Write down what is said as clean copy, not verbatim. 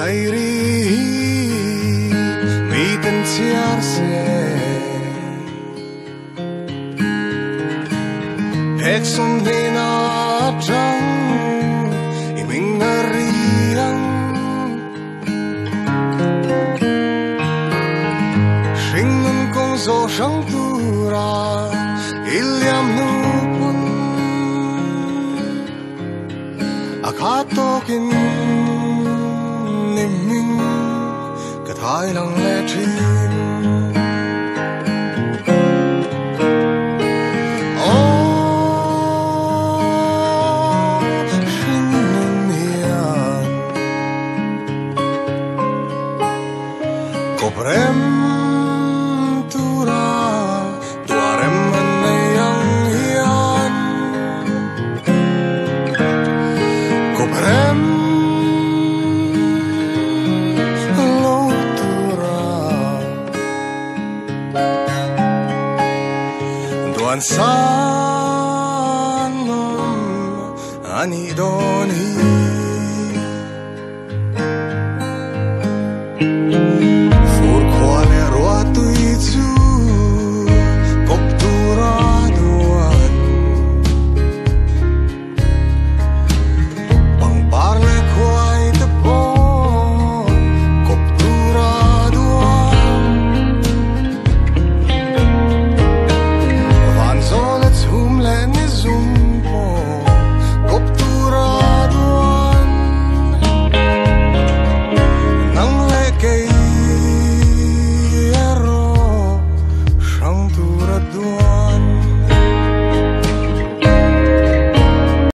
Nairi miten siar se Hexum dina trăng Iming nariang Shingun kong zo shang tura Iliam nupun Akatokin Niming Kathai lang le chin Koprem tura tuarem manayang hiyan Koprem lo tura Duan sanam ani don hi